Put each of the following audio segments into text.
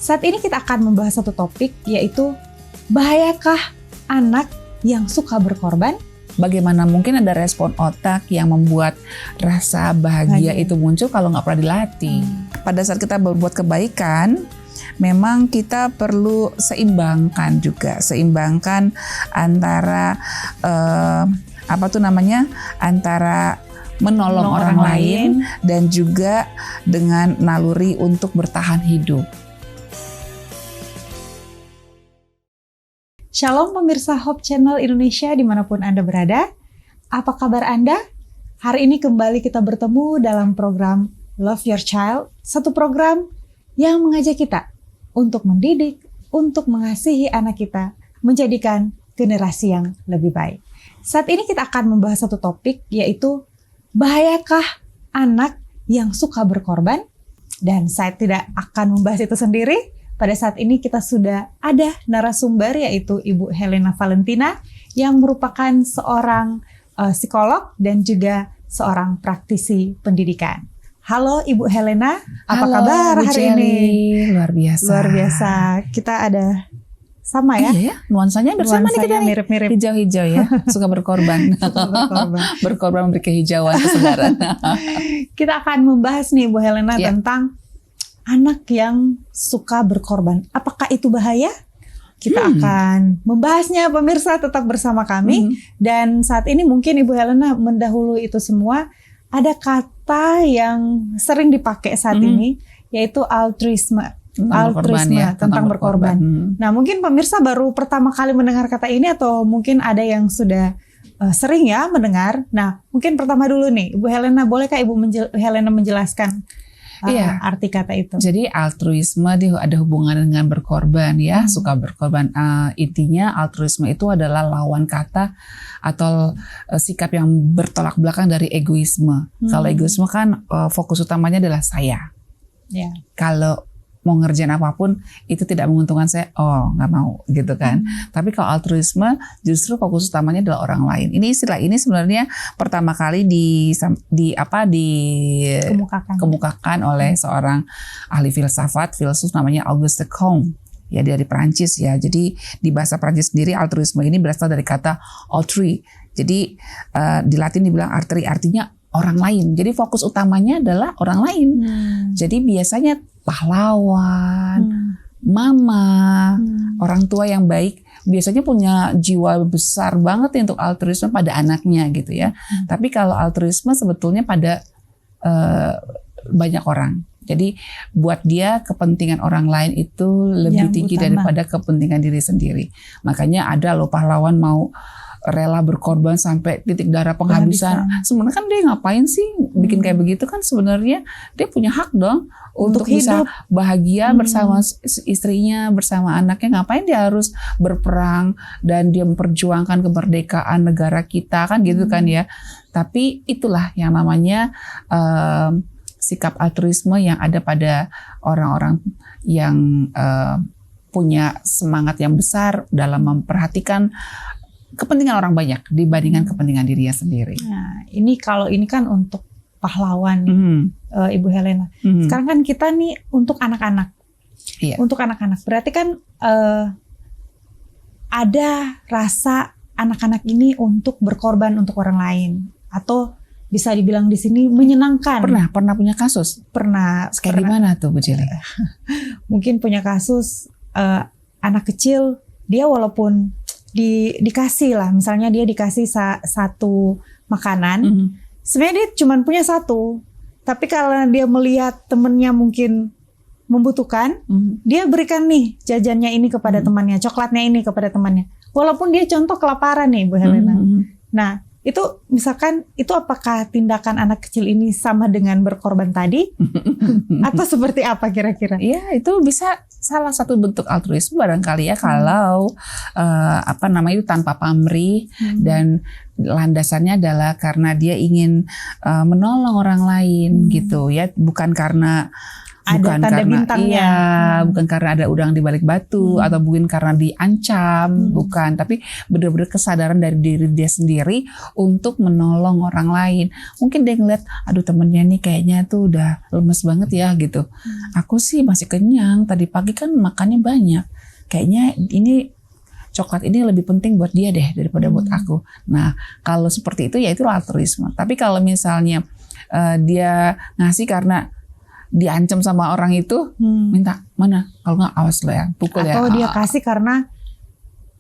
Saat ini kita akan membahas satu topik, yaitu bahayakah anak yang suka berkorban? Bagaimana mungkin ada respon otak yang membuat rasa bahagia itu muncul kalau nggak pernah dilatih. Pada saat kita berbuat kebaikan, memang kita perlu seimbangkan antara antara menolong orang lain dan juga dengan naluri untuk bertahan hidup. Shalom pemirsa Hope Channel Indonesia dimanapun Anda berada. Apa kabar Anda? Hari ini kembali kita bertemu dalam program Love Your Child, satu program yang mengajak kita untuk mendidik, untuk mengasihi anak kita, menjadikan generasi yang lebih baik. Saat ini kita akan membahas satu topik, yaitu bahayakah anak yang suka berkorban? Dan saya tidak akan membahas itu sendiri. Pada saat ini kita sudah ada narasumber, yaitu Ibu Helena Valentina yang merupakan seorang psikolog dan juga seorang praktisi pendidikan. Halo Ibu Helena, apa kabar hari ini? Luar biasa. Luar biasa. Kita ada sama ya? Iya ya, nuansanya bersama nih kita nih. Mirip-mirip. Hijau-hijau ya, suka berkorban. Berkorban memberi kehijauan kesegaran. Kita akan membahas nih Bu Helena tentang anak yang suka berkorban. Apakah itu bahaya? Kita akan membahasnya, pemirsa tetap bersama kami. Dan saat ini mungkin Ibu Helena mendahului itu semua. Ada kata yang sering dipakai saat ini, yaitu altruisme. Tentang berkorban. Nah, mungkin pemirsa baru pertama kali mendengar kata ini atau mungkin ada yang sudah sering ya mendengar. Nah, mungkin pertama dulu nih, Ibu Helena, bolehkah Ibu Helena menjelaskan arti kata itu? Jadi altruisme ada hubungan dengan berkorban ya, suka berkorban. Intinya altruisme itu adalah lawan kata atau sikap yang bertolak belakang dari egoisme. Kalau egoisme kan fokus utamanya adalah saya. Kalau mau ngerjain apapun itu tidak menguntungkan saya, nggak mau gitu kan. Tapi kalau altruisme justru fokus utamanya adalah orang lain. Ini istilah ini sebenarnya pertama kali dikemukakan oleh seorang ahli filsuf namanya Auguste Comte. Ya, dari Perancis ya. Jadi di bahasa Perancis sendiri altruisme ini berasal dari kata autrui. Jadi di Latin dibilang arteri, artinya orang lain. Jadi fokus utamanya adalah orang lain. Jadi biasanya pahlawan, mama, orang tua yang baik biasanya punya jiwa besar banget untuk altruisme pada anaknya gitu ya. Tapi kalau altruisme sebetulnya pada banyak orang. Jadi buat dia kepentingan orang lain itu lebih yang tinggi utama daripada kepentingan diri sendiri. Makanya ada loh pahlawan mau rela berkorban sampai titik darah penghabisan. Sebenarnya kan dia ngapain sih bikin kayak begitu, kan sebenarnya dia punya hak dong untuk bisa bahagia bersama istrinya, bersama anaknya. Ngapain dia harus berperang dan dia memperjuangkan kemerdekaan negara kita kan gitu kan ya. Tapi itulah yang namanya sikap altruisme yang ada pada orang-orang yang punya semangat yang besar dalam memperhatikan kepentingan orang banyak dibandingkan kepentingan dirinya sendiri. Nah, ini kan untuk pahlawan Ibu Helena. Sekarang kan kita nih untuk anak-anak. Untuk anak-anak berarti kan ada rasa anak-anak ini untuk berkorban untuk orang lain, atau bisa dibilang di sini menyenangkan. Pernah punya kasus? Pernah. Kayak gimana tuh Bu Jeli? Mungkin punya kasus anak kecil, dia walaupun dikasih lah, misalnya dia dikasih satu makanan, sebenarnya dia cuma punya satu, tapi kalau dia melihat temennya mungkin membutuhkan, dia berikan nih jajannya ini kepada temannya, coklatnya ini kepada temannya, walaupun dia contoh kelaparan nih Bu Helena. Nah, itu misalkan itu apakah tindakan anak kecil ini sama dengan berkorban tadi atau seperti apa kira-kira? Ya, itu bisa salah satu bentuk altruisme barangkali ya, kalau itu tanpa pamrih dan landasannya adalah karena dia ingin menolong orang lain gitu ya, bukan karena ada tanda bintangnya. Bukan karena ada udang di balik batu atau bukan karena diancam, bukan, tapi benar-benar kesadaran dari diri dia sendiri untuk menolong orang lain. Mungkin dia ngeliat, aduh temennya nih kayaknya tuh udah lemes banget ya gitu. Aku sih masih kenyang, tadi pagi kan makannya banyak. Kayaknya ini coklat ini lebih penting buat dia deh daripada buat aku. Nah, kalau seperti itu ya itu altruisme. Tapi kalau misalnya dia ngasih karena diancam sama orang itu, minta mana? Kalau nggak awas lo ya, pukul ya. Atau dia kasih karena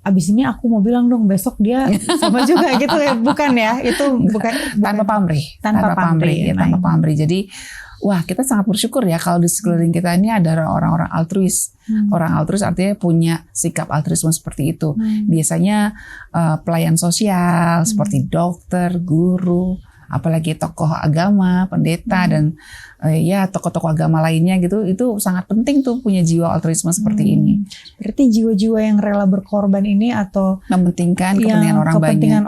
abis ini aku mau bilang dong besok dia sama juga gitu ya, bukan ya? Itu bukan tanpa pamrih, tanpa pamrih. Tanpa pamrih. Jadi, wah kita sangat bersyukur ya kalau di sekeliling kita ini ada orang-orang altruis. Orang altruis artinya punya sikap altruisme seperti itu. Biasanya pelayan sosial seperti dokter, guru, apalagi tokoh agama, pendeta dan ya tokoh-tokoh agama lainnya gitu, itu sangat penting tuh punya jiwa altruisme seperti ini. Berarti jiwa-jiwa yang rela berkorban ini atau mementingkan kepentingan orang banyak, kepentingan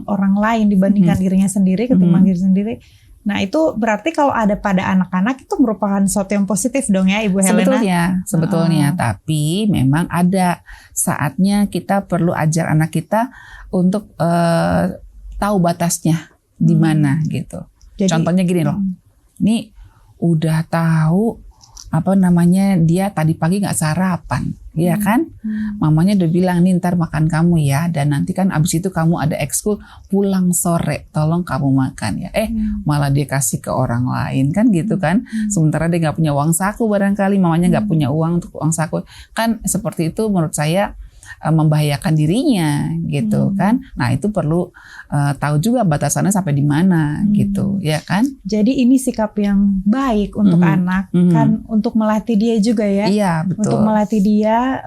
orang lain dibandingkan dirinya sendiri, ketimbang diri sendiri. Nah itu berarti kalau ada pada anak-anak itu merupakan sesuatu yang positif dong ya Ibu Helena? Sebetulnya, tapi memang ada saatnya kita perlu ajar anak kita untuk tahu batasnya di mana gitu. Jadi, contohnya gini loh, ini udah tahu apa namanya dia tadi pagi nggak sarapan, ya kan? Mamanya udah bilang nih ntar makan kamu ya, dan nanti kan abis itu kamu ada ekskul pulang sore, tolong kamu makan ya. Malah dia kasih ke orang lain kan gitu kan? Sementara dia nggak punya uang saku barangkali, mamanya nggak punya uang untuk uang saku, kan seperti itu menurut saya membahayakan dirinya gitu kan. Nah itu perlu tahu juga batasannya sampai di mana gitu ya kan. Jadi ini sikap yang baik untuk anak kan, untuk melatih dia juga ya. Iya betul. Untuk melatih dia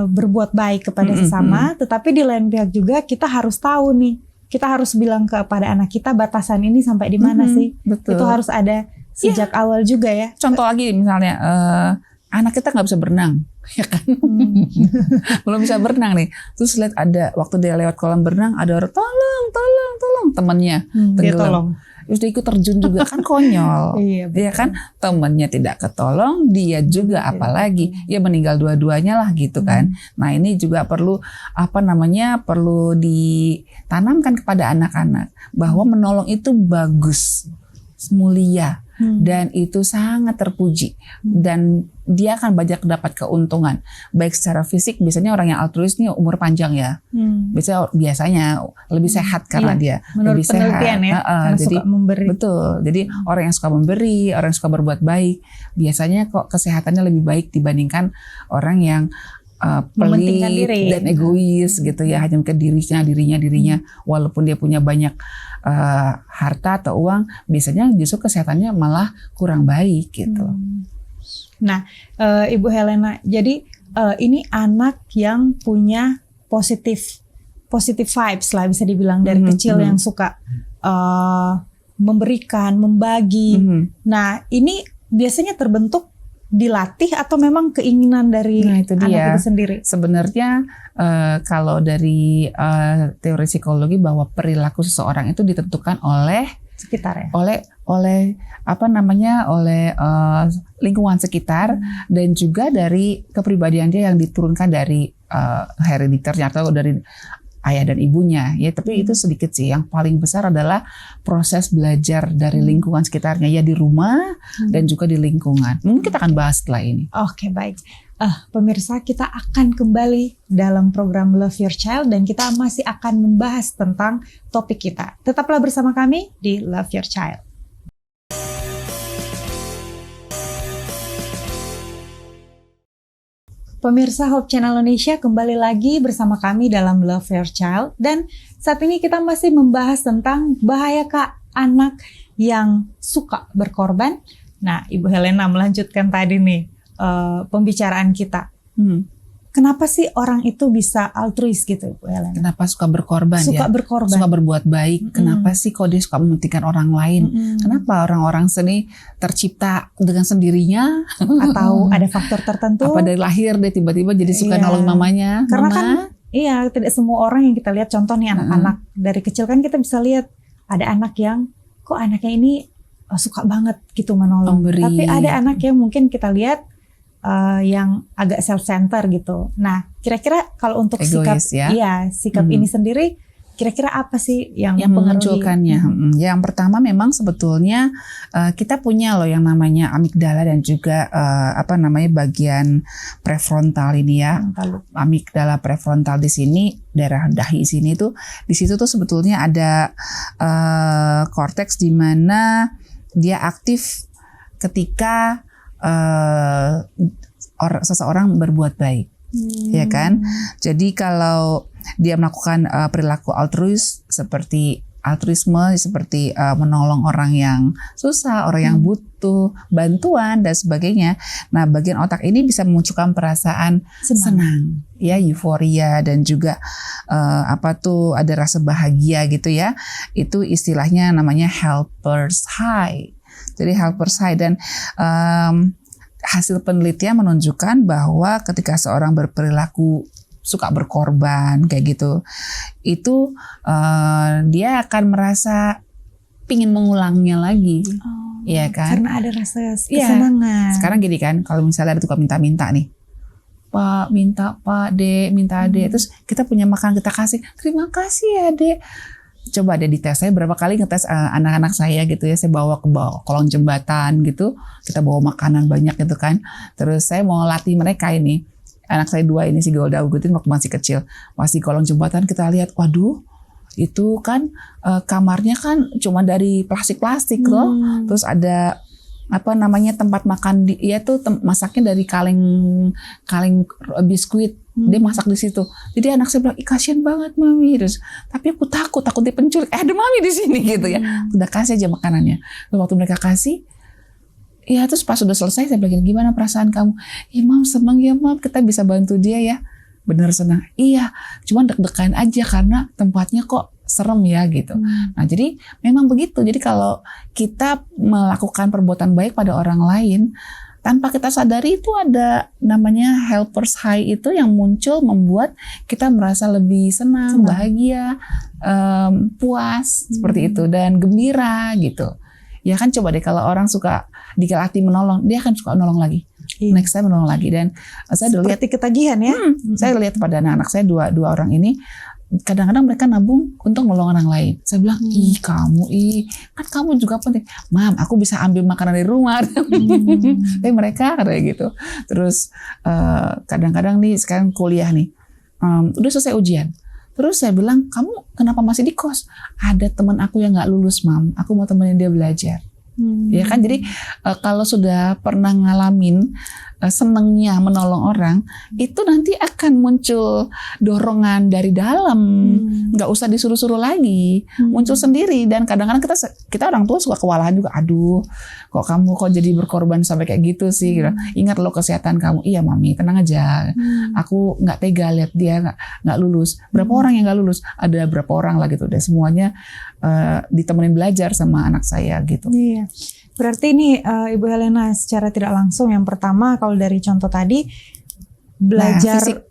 berbuat baik kepada sesama, tetapi di lain pihak juga kita harus tahu nih, kita harus bilang kepada anak kita batasan ini sampai di mana sih. Betul. Itu harus ada sejak awal juga ya. Contoh lagi misalnya anak kita nggak bisa berenang, ya kan? Belum bisa berenang nih. Terus lihat ada waktu dia lewat kolam berenang ada orang tolong temannya tenggelam. Terus dia ikut terjun juga kan konyol, ya kan? Temannya tidak ketolong, dia juga apalagi ya meninggal dua-duanya lah gitu kan. Nah ini juga perlu perlu ditanamkan kepada anak-anak bahwa menolong itu bagus, mulia. Dan itu sangat terpuji dan dia akan banyak dapat keuntungan baik secara fisik. Biasanya orang yang altruis nih umur panjang ya, biasanya lebih sehat karena dia menurut lebih penelitian sehat. Karena Jadi suka memberi. Betul, jadi orang yang suka memberi, orang yang suka berbuat baik biasanya kok kesehatannya lebih baik dibandingkan orang yang pelit dan egois gitu ya, hanya ke dirinya walaupun dia punya banyak harta atau uang, biasanya justru kesehatannya malah kurang baik gitu. Nah, Ibu Helena, jadi ini anak yang punya positive vibes lah bisa dibilang dari kecil, yang suka memberikan, membagi. Nah, ini biasanya terbentuk dilatih atau memang keinginan dari anak itu sendiri? Sebenarnya kalau dari teori psikologi bahwa perilaku seseorang itu ditentukan oleh sekitar ya, oleh lingkungan sekitar dan juga dari kepribadian dia yang diturunkan dari herediternya atau dari ayah dan ibunya ya, tapi itu sedikit sih. Yang paling besar adalah proses belajar dari lingkungan sekitarnya ya, di rumah dan juga di lingkungan. Mungkin kita akan bahas setelah ini. Oke, baik. Pemirsa, kita akan kembali dalam program Love Your Child dan kita masih akan membahas tentang topik kita. Tetaplah bersama kami di Love Your Child. Pemirsa Hope Channel Indonesia, kembali lagi bersama kami dalam Love Your Child. Dan saat ini kita masih membahas tentang bahayakah anak yang suka berkorban. Nah, Ibu Helena melanjutkan tadi nih pembicaraan kita. Kenapa sih orang itu bisa altruis gitu, Bu Helena? Kenapa suka berkorban? Suka berkorban. Suka berbuat baik. Kenapa sih kok dia suka mementingkan orang lain? Kenapa orang-orang seni tercipta dengan sendirinya? Atau ada faktor tertentu? Apa dari lahir dia tiba-tiba jadi suka nolong mamanya? Karena kan tidak semua orang yang kita lihat, contoh nih anak-anak. Dari kecil kan kita bisa lihat ada anak yang, kok anaknya ini suka banget gitu menolong. Memberi. Tapi ada anak yang mungkin kita lihat yang agak self-center gitu. Nah, kira-kira kalau untuk Egois, sikap sikap ini sendiri, kira-kira apa sih yang memunculkannya? Yang pertama memang sebetulnya kita punya loh yang namanya amigdala dan juga bagian prefrontal ini ya. Amigdala prefrontal di sini, daerah dahi sini tuh, di situ tuh sebetulnya ada korteks di mana dia aktif ketika seseorang berbuat baik, ya kan? Jadi kalau dia melakukan perilaku altruisme seperti menolong orang yang susah, orang yang butuh bantuan dan sebagainya. Nah, bagian otak ini bisa memunculkan perasaan senang, ya, euforia dan juga ada rasa bahagia gitu ya. Itu istilahnya namanya helper's high. Jadi helper's high, dan hasil penelitian menunjukkan bahwa ketika seorang berperilaku suka berkorban kayak gitu, itu dia akan merasa pingin mengulangnya lagi, ya kan? Karena ada rasa kesenangan. Sekarang gini kan, kalau misalnya ada tukang minta-minta nih, Pak minta, Pak Dek minta Dek, terus kita punya makanan kita kasih, terima kasih ya Dek. Coba deh dites, saya berapa kali ngetes anak-anak saya gitu ya, saya bawa ke kolong jembatan gitu, kita bawa makanan banyak gitu kan, terus saya mau latih mereka ini, anak saya 2 ini si Golda Ugutin waktu masih kecil, masih kolong jembatan kita lihat, waduh itu kan kamarnya kan cuma dari plastik-plastik loh, terus ada tempat makan dia tuh masaknya dari kaleng biskuit. Dia masak di situ. Jadi anak saya bilang, kasian banget mami. Terus, tapi aku takut dia penculik. Ada mami di sini gitu ya. Udah kasih aja makanannya. Terus waktu mereka kasih, ya terus pas sudah selesai saya bilang, gimana perasaan kamu? Mam senang ya mam, kita bisa bantu dia ya. Bener senang. Iya, cuma deg-degan aja karena tempatnya kok serem ya gitu. Nah jadi memang begitu. Jadi kalau kita melakukan perbuatan baik pada orang lain, tanpa kita sadari itu ada namanya helper's high itu yang muncul membuat kita merasa lebih senang, bahagia, puas seperti itu dan gembira gitu. Ya kan coba deh kalau orang suka dilatih menolong, dia akan suka nolong lagi. Next time menolong lagi, dan saya dulu lihat ketagihan ya. Saya lihat pada anak saya dua orang ini. Kadang-kadang mereka nabung untuk menolong orang lain. Saya bilang, kan kamu juga penting. Mam, aku bisa ambil makanan dari rumah. Tapi mereka kayak gitu. Terus kadang-kadang nih sekarang kuliah nih, udah selesai ujian. Terus saya bilang, kamu kenapa masih di kos? Ada teman aku yang nggak lulus, Mam. Aku mau temenin dia belajar. Ya kan, jadi kalau sudah pernah ngalamin senengnya menolong orang, itu nanti akan muncul dorongan dari dalam, nggak usah disuruh-suruh lagi, muncul sendiri. Dan kadang-kadang kita orang tua suka kewalahan juga, aduh kok kamu jadi berkorban sampai kayak gitu sih, gitu. Ingat lo kesehatan kamu. Iya mami, tenang aja, aku nggak tega lihat dia nggak lulus. Berapa orang yang nggak lulus? Ada berapa orang lah gitu, dan semuanya ditemenin belajar sama anak saya gitu. Iya. Berarti ini Ibu Helena secara tidak langsung, yang pertama kalau dari contoh tadi belajar fisik,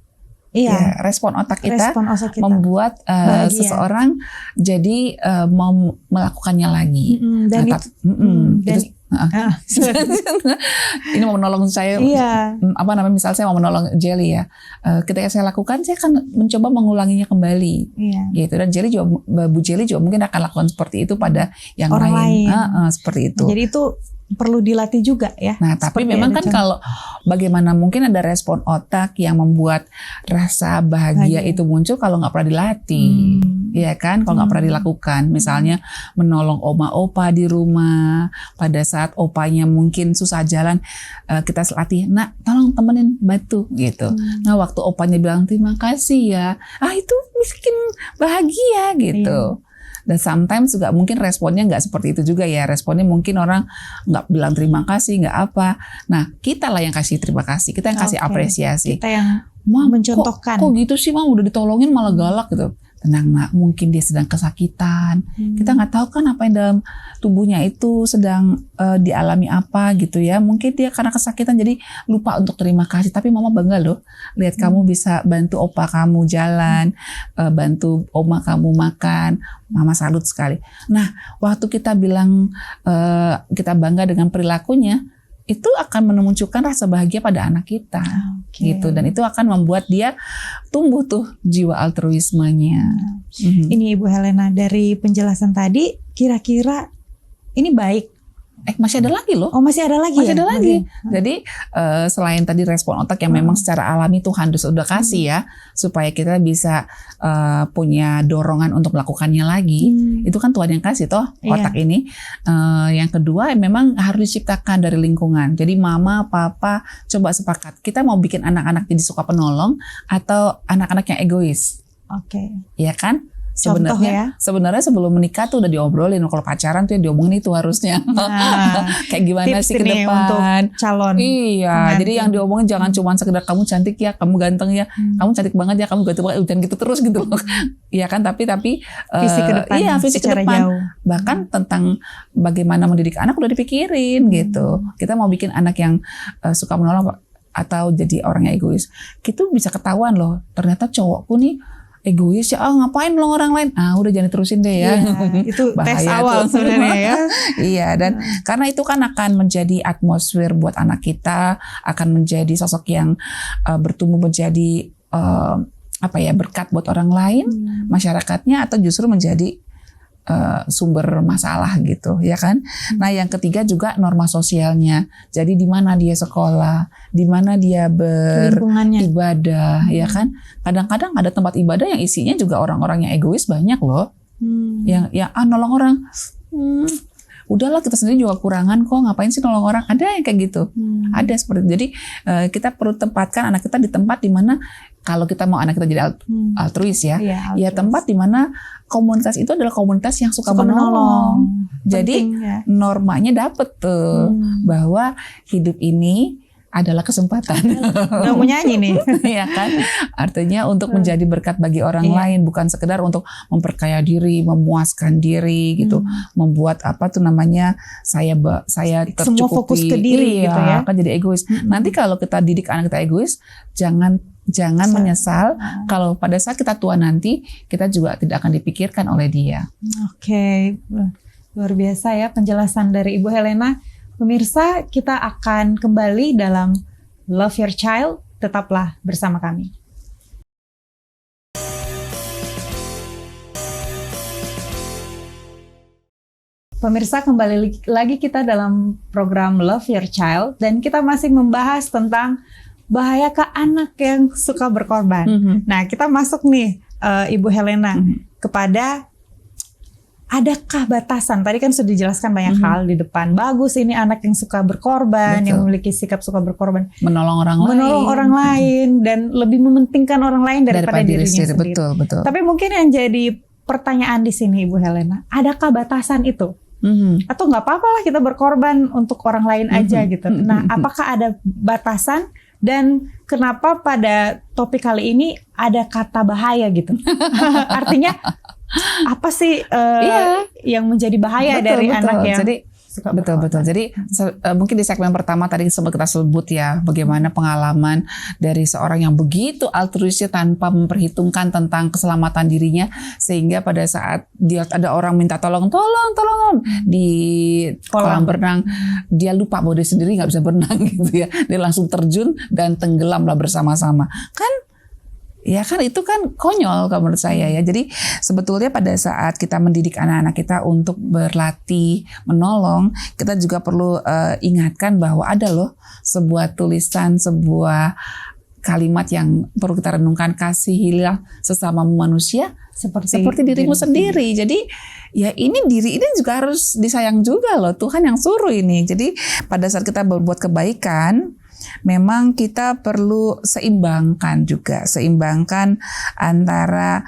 respon otak kita membuat seseorang jadi mau melakukannya lagi. Ini mau menolong saya, misal saya mau menolong Jelly ya, ketika saya lakukan saya akan mencoba mengulanginya kembali, gitu. Dan Bu Jelly juga mungkin akan lakukan seperti itu pada yang orang lain. Seperti itu. Jadi itu perlu dilatih juga ya. Nah, tapi memang kan kalau bagaimana mungkin ada respon otak yang membuat rasa bahagia itu muncul kalau nggak pernah dilatih, ya kan? Kalau nggak pernah dilakukan, misalnya menolong oma opa di rumah pada saat opanya mungkin susah jalan, kita latih, nak tolong temenin bantu gitu. Nah, waktu opanya bilang terima kasih ya, itu bikin bahagia gitu. Dan sometimes juga mungkin responnya nggak seperti itu juga ya. Responnya mungkin orang nggak bilang terima kasih, nggak apa. Nah, kita lah yang kasih terima kasih, kita yang kasih apresiasi. Kita yang Mam, mencontohkan. Kok gitu sih, Mam, udah ditolongin malah galak gitu. tenang nak, mungkin dia sedang kesakitan. Kita nggak tahu kan apa yang dalam tubuhnya itu sedang dialami apa gitu ya. Mungkin dia karena kesakitan jadi lupa untuk terima kasih. Tapi mama bangga loh, lihat kamu bisa bantu opa kamu jalan, bantu oma kamu makan. Mama salut sekali. Nah, waktu kita bilang kita bangga dengan perilakunya, itu akan memunculkan rasa bahagia pada anak kita, gitu. Dan itu akan membuat dia tumbuh tuh jiwa altruismenya. Ini Ibu Helena, dari penjelasan tadi, kira-kira ini baik? Masih ada lagi loh. Oh, masih ada lagi. Masih ya? ada lagi. Jadi selain tadi respon otak yang memang secara alami Tuhan sudah kasih ya, supaya kita bisa punya dorongan untuk melakukannya lagi. Itu kan Tuhan yang kasih toh otak ini. Yang kedua memang harus diciptakan dari lingkungan. Jadi mama, papa coba sepakat. Kita mau bikin anak-anak jadi suka penolong atau anak-anak yang egois. Iya kan? Sebenarnya sebelum menikah tuh udah diobrolin, kalau pacaran tuh yang diomongin itu harusnya. Kayak gimana sih ke depan untuk calon. Iya, jadi yang diomongin jangan cuma sekedar kamu cantik ya, kamu ganteng ya, kamu cantik banget ya, kamu ganteng banget, jangan gitu terus gitu loh. Iya kan, tapi visi ke depan. Iya, visi ke depan. Jauh. Bahkan tentang bagaimana mendidik anak udah dipikirin gitu. Kita mau bikin anak yang suka menolong atau jadi orang yang egois. Itu bisa ketahuan loh. Ternyata cowokku nih egois ya, ngapain nolong orang lain? Udah jangan terusin deh ya. Itu tes Bahaya awal tuh. sebenarnya ya. Iya, dan karena itu kan akan menjadi atmosfer buat anak kita, akan menjadi sosok yang bertumbuh menjadi berkat buat orang lain, masyarakatnya, atau justru menjadi sumber masalah gitu, ya kan? Nah, yang ketiga juga norma sosialnya. Jadi di mana dia sekolah, di mana dia beribadah, ya kan? Kadang-kadang ada tempat ibadah yang isinya juga orang-orang yang egois banyak loh. Yang nolong orang. Udahlah, kita sendiri juga kurangan kok, ngapain sih nolong orang? Ada yang kayak gitu. Ada seperti itu. Jadi kita perlu tempatkan anak kita di tempat di mana kalau kita mau anak kita jadi altruis ya, ya tempat di mana komunitas itu adalah komunitas yang suka menolong. Jadi normanya dapet tuh bahwa hidup ini adalah kesempatan. Nggak mau nyanyi nih. Iya kan? Artinya untuk menjadi berkat bagi orang lain, bukan sekedar untuk memperkaya diri, memuaskan diri gitu, membuat saya tercukupi. Semua fokus ke diri gitu ya. Kan jadi egois. Nanti kalau kita didik anak kita egois, jangan menyesal kalau pada saat kita tua nanti kita juga tidak akan dipikirkan oleh dia. Oke. Luar biasa ya penjelasan dari Ibu Helena. Pemirsa, kita akan kembali dalam Love Your Child. Tetaplah bersama kami. Pemirsa, kembali lagi kita dalam program Love Your Child. Dan kita masih membahas tentang bahaya ke anak yang suka berkorban. Nah, kita masuk nih Ibu Helena kepada adakah batasan? Tadi kan sudah dijelaskan banyak hal di depan. Bagus ini anak yang suka berkorban, yang memiliki sikap suka berkorban, menolong orang lain, dan lebih mementingkan orang lain daripada dirinya sendiri. Betul. Tapi mungkin yang jadi pertanyaan di sini Ibu Helena, adakah batasan itu? Atau nggak apa-apa lah kita berkorban untuk orang lain aja gitu. Nah, apakah ada batasan? Dan kenapa pada topik kali ini ada kata bahaya gitu? Artinya apa sih yang menjadi bahaya dari anak yang suka berkorban? Betul. Jadi mungkin di segmen pertama tadi sempat kita sebut ya bagaimana pengalaman dari seorang yang begitu altruisnya tanpa memperhitungkan tentang keselamatan dirinya, sehingga pada saat dia ada orang minta tolong di kolam berenang, dia lupa bahwa dia sendiri nggak bisa berenang gitu ya, dia langsung terjun dan tenggelamlah bersama-sama kan. Ya kan, itu kan konyol kalau menurut saya ya. Jadi sebetulnya pada saat kita mendidik anak-anak kita untuk berlatih menolong, kita juga perlu ingatkan bahwa ada loh sebuah tulisan, sebuah kalimat yang perlu kita renungkan, kasihilah sesama manusia seperti dirimu sendiri. Jadi ya diri ini juga harus disayang juga loh, Tuhan yang suruh ini. Jadi pada saat kita berbuat kebaikan, memang kita perlu seimbangkan antara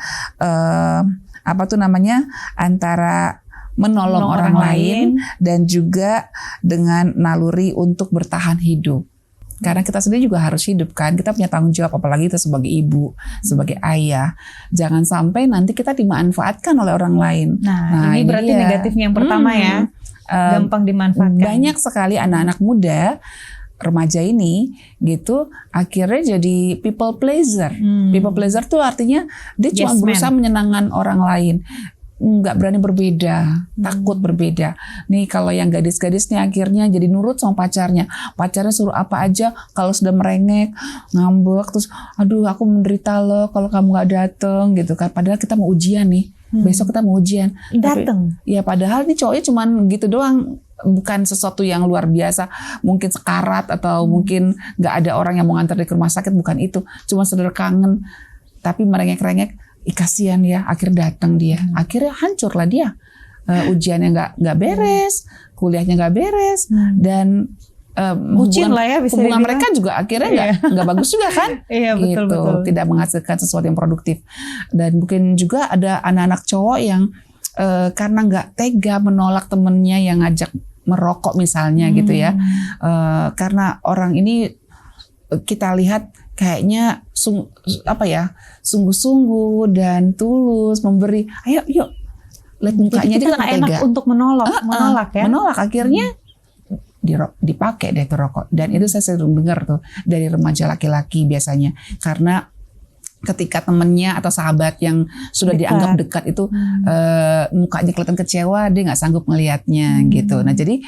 antara menolong orang lain dan juga dengan naluri untuk bertahan hidup. Karena kita sendiri juga harus hidup kan. Kita punya tanggung jawab, apalagi kita sebagai ibu, sebagai ayah. Jangan sampai nanti kita dimanfaatkan oleh orang lain. Nah ini berarti dia. negatifnya yang pertama ya. Gampang dimanfaatkan. Banyak sekali anak-anak muda remaja ini gitu akhirnya jadi people pleaser. People pleaser tuh artinya dia cuma berusaha menyenangkan orang lain, nggak berani berbeda, takut berbeda. Nih kalau yang gadis-gadis nih akhirnya jadi nurut sama pacarnya suruh apa aja, kalau sudah merengek, ngambek, terus aduh aku menderita loh kalau kamu nggak dateng gitu kan. Padahal kita mau ujian nih, besok kita mau ujian. Dateng. Ya padahal nih cowoknya cuman gitu doang. Bukan sesuatu yang luar biasa, mungkin sekarat atau mungkin nggak ada orang yang mau nganter dia ke rumah sakit, bukan itu, cuma sekedar kangen, tapi merengek-rengek, kasihan ya, akhirnya datang dia, akhirnya hancurlah dia, ujiannya nggak beres, kuliahnya nggak beres, dan bucin lah ya, bisa hubungan dibilang. mereka juga akhirnya nggak bagus juga kan, Iya betul, gitu, betul. tidak menghasilkan sesuatu yang produktif. Dan mungkin juga ada anak-anak cowok yang karena nggak tega menolak temennya yang ngajak merokok misalnya gitu ya, karena orang ini kita lihat kayaknya sungguh-sungguh dan tulus memberi, ayo yuk lihat mukanya, dia nggak tega untuk menolak ya, menolak akhirnya dipakai deh tuh rokok. Dan itu saya sering dengar tuh dari remaja laki-laki biasanya, karena ketika temennya atau sahabat yang sudah dianggap dekat itu mukanya kelihatan kecewa, dia nggak sanggup ngelihatnya gitu. Nah jadi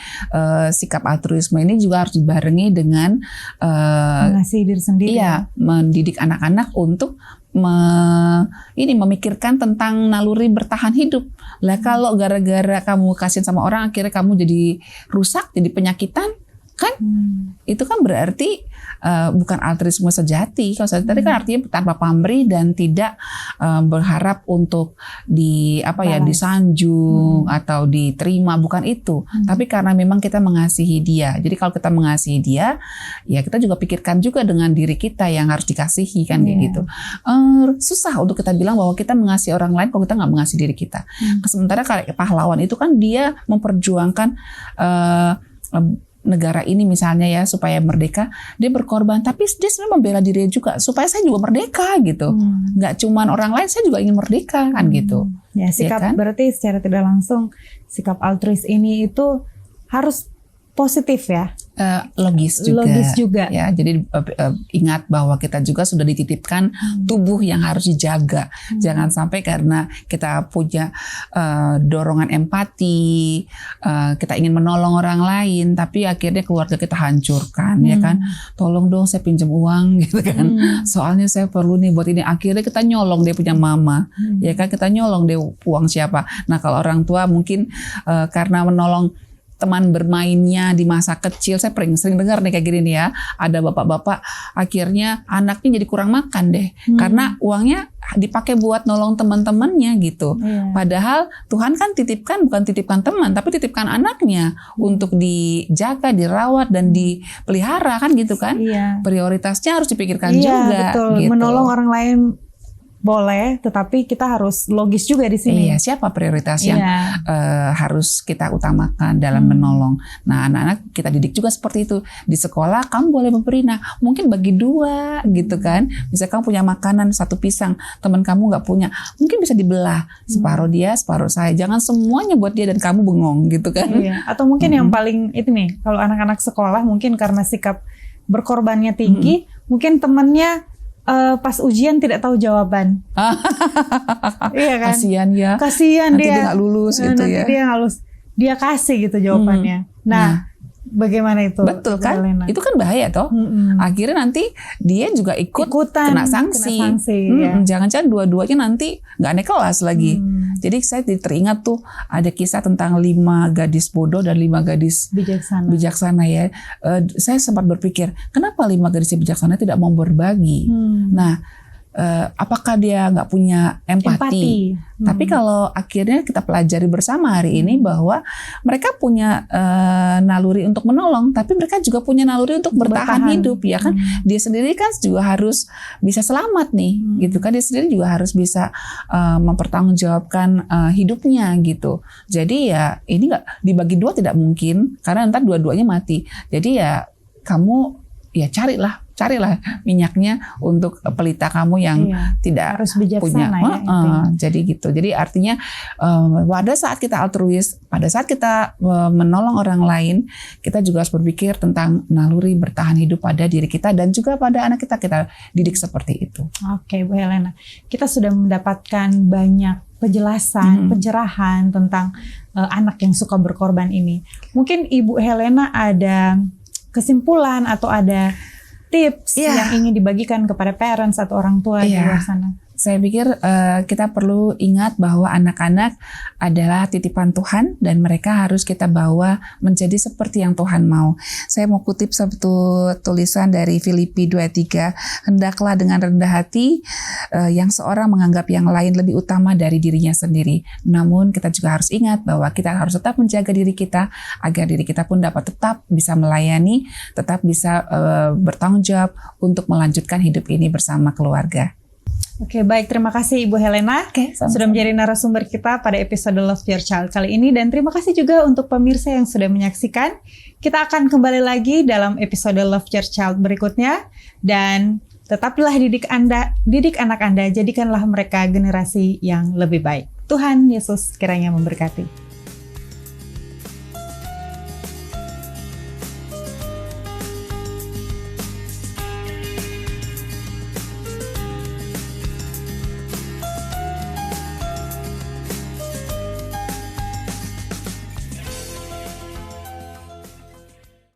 sikap altruisme ini juga harus dibarengi dengan mengasihi diri sendiri. Iya, mendidik anak-anak untuk memikirkan tentang naluri bertahan hidup. Lah kalau gara-gara kamu kasihan sama orang, akhirnya kamu jadi rusak, jadi penyakitan, kan? Itu kan berarti bukan altruisme sejati. Kalau tadi kan artinya tanpa pamrih dan tidak berharap untuk disanjung atau diterima, bukan itu. Tapi karena memang kita mengasihi dia. Jadi kalau kita mengasihi dia, ya kita juga pikirkan juga dengan diri kita yang harus dikasihi kan kayak gitu. Susah untuk kita bilang bahwa kita mengasihi orang lain kalau kita nggak mengasihi diri kita. Sementara kayak pahlawan itu kan dia memperjuangkan negara ini misalnya ya supaya merdeka, dia berkorban, tapi dia sebenarnya membela dirinya juga supaya saya juga merdeka gitu. Nggak cuman orang lain, saya juga ingin merdeka kan gitu. Ya sikap ya kan? Berarti secara tidak langsung sikap altruis ini itu harus positif ya. Logis juga. Ya, jadi ingat bahwa kita juga sudah dititipkan tubuh yang harus dijaga. Jangan sampai karena kita punya dorongan empati, kita ingin menolong orang lain, tapi akhirnya keluarga kita hancurkan, ya kan? Tolong dong saya pinjam uang gitu kan. Soalnya saya perlu nih buat ini. Akhirnya kita nyolong dia punya mama, ya kan? Kita nyolong dia uang siapa. Nah kalau orang tua mungkin karena menolong teman bermainnya di masa kecil, saya sering dengar nih kayak gini nih ya, ada bapak-bapak akhirnya anaknya jadi kurang makan deh, karena uangnya dipakai buat nolong teman-temannya gitu. Padahal Tuhan kan bukan titipkan teman, tapi titipkan anaknya untuk dijaga, dirawat dan dipelihara kan gitu kan. Prioritasnya harus dipikirkan juga. Betul. Gitu. Menolong orang lain boleh, tetapi kita harus logis juga di sini. Iya, siapa prioritas yang harus kita utamakan dalam menolong. Nah, anak-anak kita didik juga seperti itu. Di sekolah kamu boleh memberi, nah mungkin bagi 2 gitu kan. Misalnya kamu punya makanan 1 pisang, teman kamu nggak punya, mungkin bisa dibelah, separuh dia, separuh saya. Jangan semuanya buat dia dan kamu bengong gitu kan. Iya. Atau mungkin yang paling itu nih, kalau anak-anak sekolah mungkin karena sikap berkorbannya tinggi, mungkin temannya pas ujian tidak tahu jawaban. Iya kan? Kasihan nanti dia nggak lulus gitu nanti ya. Dia nggak lulus. Dia kasih gitu jawabannya. Nah, bagaimana itu? Betul kan? Galena? Itu kan bahaya toh. Akhirnya nanti dia juga ikutan kena sanksi. Jangan-jangan dua-duanya nanti nggak naik kelas lagi. Jadi saya teringat tuh ada kisah tentang 5 gadis bodoh dan 5 gadis bijaksana ya. Saya sempat berpikir, kenapa 5 gadis bijaksana tidak mau berbagi? Nah, apakah dia nggak punya empati? Tapi kalau akhirnya kita pelajari bersama hari ini bahwa mereka punya naluri untuk menolong, tapi mereka juga punya naluri untuk bertahan hidup, ya kan? Dia sendiri kan juga harus bisa selamat nih, gitu kan? Dia sendiri juga harus bisa mempertanggungjawabkan hidupnya gitu. Jadi ya ini nggak dibagi 2 tidak mungkin, karena ntar dua-duanya mati. Jadi ya kamu ya carilah minyaknya untuk pelita kamu yang tidak harus bijaksana punya. ya, Jadi gitu. Jadi artinya pada saat kita altruis, pada saat kita menolong orang lain, kita juga harus berpikir tentang naluri bertahan hidup pada diri kita dan juga pada anak kita didik seperti itu. Oke, Bu Helena, kita sudah mendapatkan banyak penjelasan, pencerahan tentang anak yang suka berkorban ini. Mungkin Ibu Helena ada kesimpulan atau ada tips yang ingin dibagikan kepada parents atau orang tua di luar sana? Saya pikir kita perlu ingat bahwa anak-anak adalah titipan Tuhan dan mereka harus kita bawa menjadi seperti yang Tuhan mau. Saya mau kutip satu tulisan dari Filipi 2:3, hendaklah dengan rendah hati yang seorang menganggap yang lain lebih utama dari dirinya sendiri. Namun kita juga harus ingat bahwa kita harus tetap menjaga diri kita agar diri kita pun dapat tetap bisa melayani, tetap bisa bertanggung jawab untuk melanjutkan hidup ini bersama keluarga. Oke, baik. Terima kasih Ibu Helena sudah menjadi narasumber kita pada episode Love Your Child kali ini. Dan terima kasih juga untuk pemirsa yang sudah menyaksikan. Kita akan kembali lagi dalam episode Love Your Child berikutnya. Dan tetaplah didik anak Anda, jadikanlah mereka generasi yang lebih baik. Tuhan Yesus kiranya memberkati.